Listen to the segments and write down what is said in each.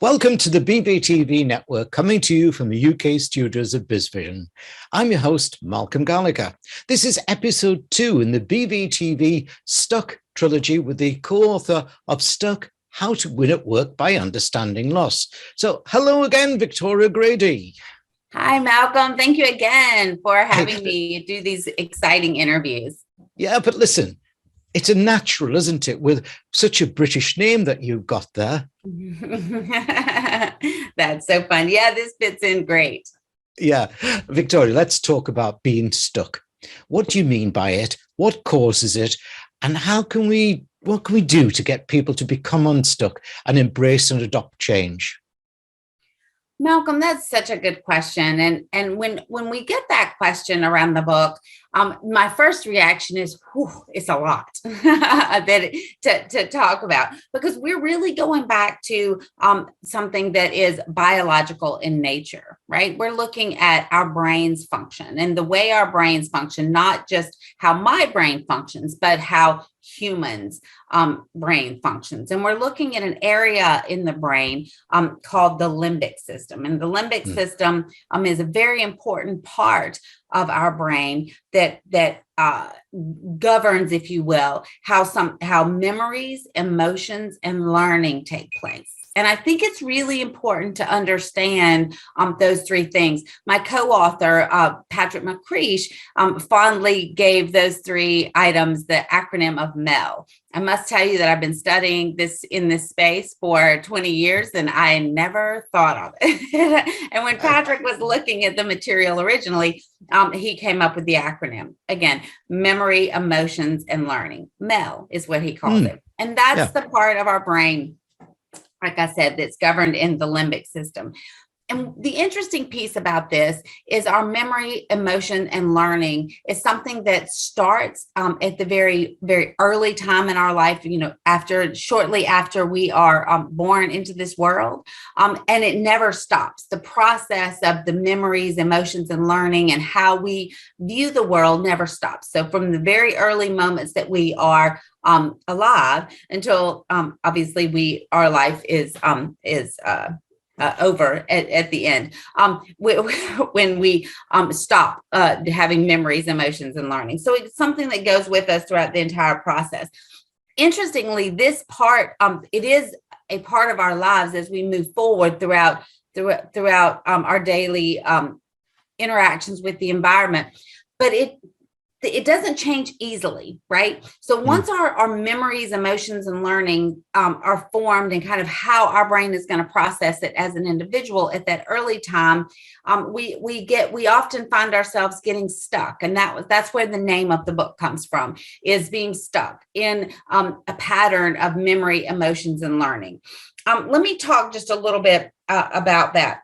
Welcome to the BVTV network, coming to you from the UK studios of BizVision. I'm your host, Malcolm Gallagher. This is episode 2 in the BVTV Stuck Trilogy with the co-author of Stuck, How to Win at Work by Understanding Loss. So hello again, Victoria Grady. Hi, Malcolm. Thank you again for having me do these exciting interviews. Yeah, but listen, it's a natural, isn't it, with such a British name that you've got there? That's so fun. Yeah, this fits in great. Yeah. Victoria, let's talk about being stuck. What do you mean by it? What causes it? And what can we do to get people to become unstuck and embrace and adopt change? Malcolm, that's such a good question. And when we get that question around the book, my first reaction is, it's a lot to talk about, because we're really going back to something that is biological in nature, right? We're looking at our brains function and the way our brains function, not just how my brain functions, but how humans brain functions. And we're looking at an area in the brain called the limbic system. And the limbic system is a very important part of our brain that governs, if you will, how memories, emotions, and learning take place. And I think it's really important to understand those three things. My co-author, Patrick McCreesh, fondly gave those three items the acronym of MEL. I must tell you that I've been studying this in this space for 20 years, and I never thought of it. And when Patrick was looking at the material originally, he came up with the acronym. Again, memory, emotions, and learning. MEL is what he calls it. And that's the part of our brain, like I said, that's governed in the limbic system. And the interesting piece about this is our memory, emotion, and learning is something that starts at the very, very early time in our life, shortly after we are born into this world. And it never stops. The process of the memories, emotions, and learning and how we view the world never stops. So from the very early moments that we are alive until obviously our life is over at the end, when we stop having memories, emotions, and learning. So it's something that goes with us throughout the entire process. Interestingly, this part, it is a part of our lives as we move forward throughout our daily interactions with the environment, but it doesn't change easily, right? So once our memories, emotions, and learning are formed and kind of how our brain is going to process it as an individual at that early time, we often find ourselves getting stuck. And that's where the name of the book comes from, is being stuck in a pattern of memory, emotions, and learning. Let me talk just a little bit about that.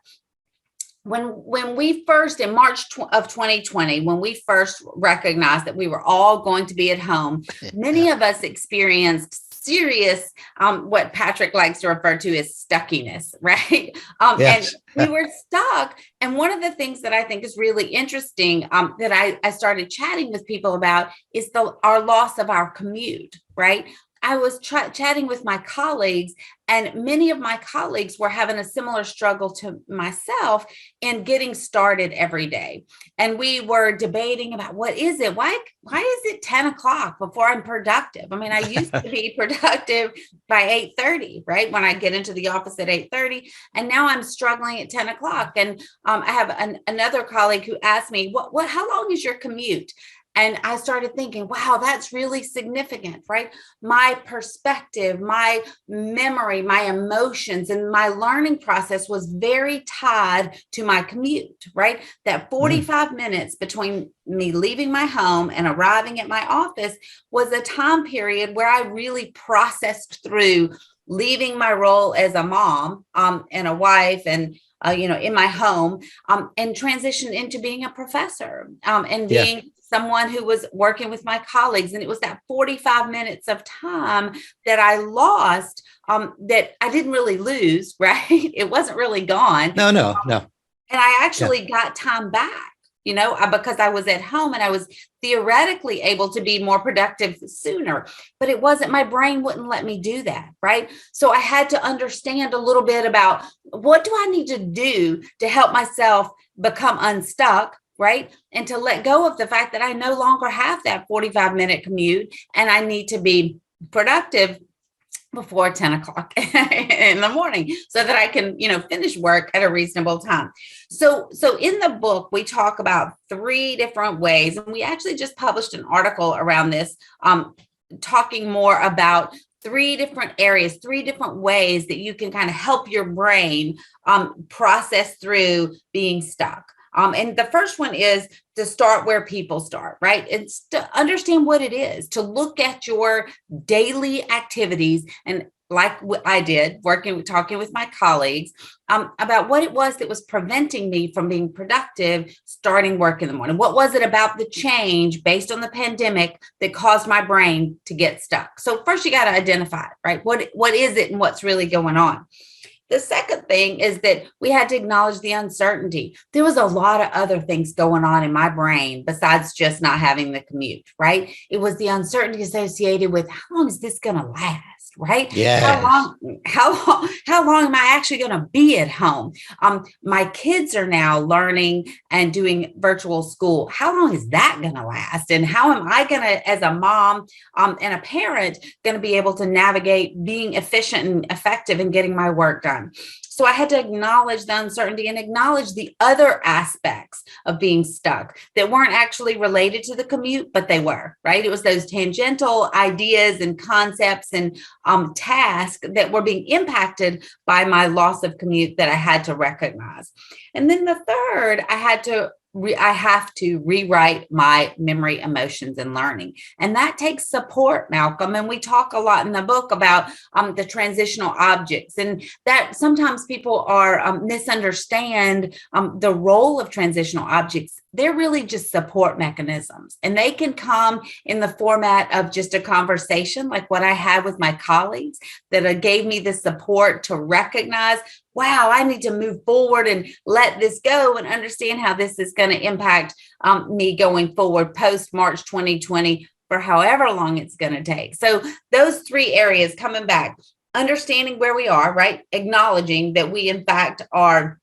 When we first, in March of 2020, when we first recognized that we were all going to be at home, many of us experienced serious, what Patrick likes to refer to as stuckiness, right? Yes. And we were stuck. And one of the things that I think is really interesting that I started chatting with people about is our loss of our commute, right? I was chatting with my colleagues, and many of my colleagues were having a similar struggle to myself in getting started every day. And we were debating about, what is it? Why is it 10 o'clock before I'm productive? I mean, I used to be productive by 8:30, right? When I get into the office at 8:30, and now I'm struggling at 10 o'clock. And I have another colleague who asked me, how long is your commute? And I started thinking, wow, that's really significant, right? My perspective, my memory, my emotions, and my learning process was very tied to my commute, right? That 45 minutes between me leaving my home and arriving at my office was a time period where I really processed through leaving my role as a mom and a wife and in my home, and transitioned into being a professor and being someone who was working with my colleagues. And it was that 45 minutes of time that I lost, that I didn't really lose, right? It wasn't really gone. No. And I actually got time back. because I was at home and I was theoretically able to be more productive sooner, but it wasn't, my brain wouldn't let me do that. Right. So I had to understand a little bit about what do I need to do to help myself become unstuck. Right. And to let go of the fact that I no longer have that 45-minute commute and I need to be productive before 10 o'clock in the morning so that I can, finish work at a reasonable time. So in the book, we talk about 3 different ways, and we actually just published an article around this, talking more about 3 different areas, 3 different ways that you can kind of help your brain process through being stuck. And the first one is to start where people start, right? It's to understand what it is, to look at your daily activities, and like I did, talking with my colleagues about what it was that was preventing me from being productive starting work in the morning. What was it about the change based on the pandemic that caused my brain to get stuck? So first you got to identify it, right? What is it and what's really going on? The second thing is that we had to acknowledge the uncertainty. There was a lot of other things going on in my brain besides just not having the commute, right? It was the uncertainty associated with how long is this going to last? Right? Yeah. How long am I actually going to be at home? My kids are now learning and doing virtual school. How long is that going to last? And how am I going to, as a mom and a parent, going to be able to navigate being efficient and effective and getting my work done? So I had to acknowledge the uncertainty and acknowledge the other aspects of being stuck that weren't actually related to the commute, but they were, right? It was those tangential ideas and concepts and tasks that were being impacted by my loss of commute that I had to recognize. And then the third, I have to rewrite my memory, emotions, and learning. And that takes support, Malcolm. And we talk a lot in the book about the transitional objects, and that sometimes people are misunderstand the role of transitional objects. They're really just support mechanisms, and they can come in the format of just a conversation like what I had with my colleagues that gave me the support to recognize, wow, I need to move forward and let this go and understand how this is going to impact me going forward post March 2020 for however long it's going to take. So those 3 areas coming back, understanding where we are, right? Acknowledging that we in fact are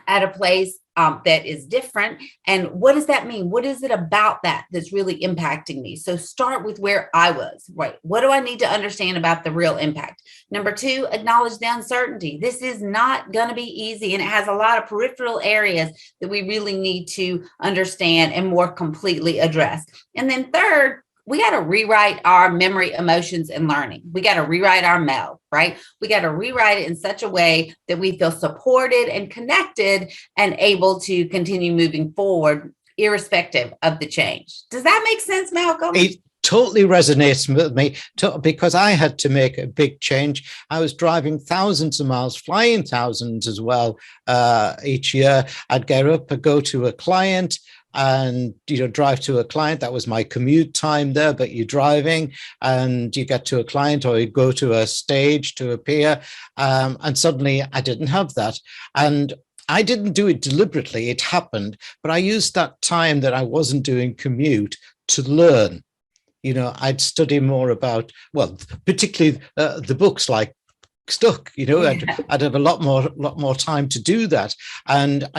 at a place that is different. And what does that mean? What is it about that that's really impacting me? So start with where I was, right? What do I need to understand about the real impact? Number 2, acknowledge the uncertainty. This is not going to be easy, and it has a lot of peripheral areas that we really need to understand and more completely address. And then third, we got to rewrite our memory, emotions, and learning. We got to rewrite our MEL, right? We got to rewrite it in such a way that we feel supported and connected and able to continue moving forward, irrespective of the change. Does that make sense, Malcolm? It totally resonates with me because I had to make a big change. I was driving thousands of miles, flying thousands as well each year. I'd get up and go to a client and drive to a client. That was my commute time there, but you're driving and you get to a client, or you go to a stage to appear, and suddenly I didn't have that. And I didn't do it deliberately, it happened, but I used that time that I wasn't doing commute to learn. I'd study more about, well, particularly the books like Stuck, I'd have a lot more time to do that. And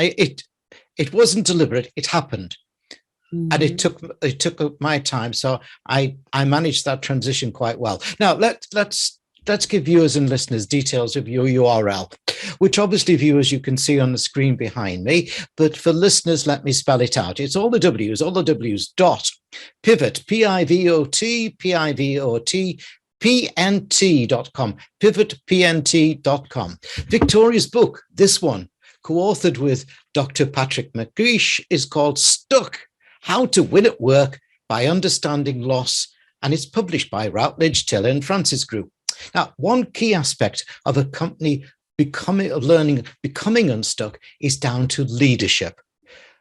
it wasn't deliberate, it happened. Mm-hmm. And it took my time. So I managed that transition quite well. Now let's give viewers and listeners details of your URL, which obviously viewers you can see on the screen behind me. But for listeners, let me spell it out. It's all the W's dot pivot, pivot, pnt.com, pivotpnt.com. Victoria's book, this one, co-authored with Dr. Patrick McGeish, is called Stuck, How to Win at Work by Understanding Loss, and it's published by Routledge, Tiller and Francis Group. Now, one key aspect of a company becoming unstuck is down to leadership.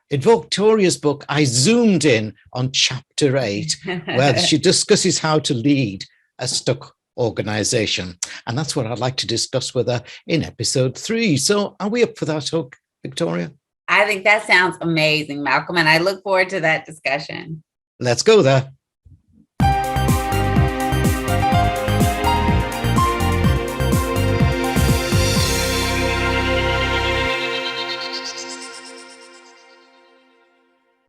In Victoria's book, I zoomed in on chapter 8, where she discusses how to lead a stuck organization. And that's what I'd like to discuss with her in episode 3. So are we up for that, Victoria? I think that sounds amazing, Malcolm, and I look forward to that discussion. Let's go there.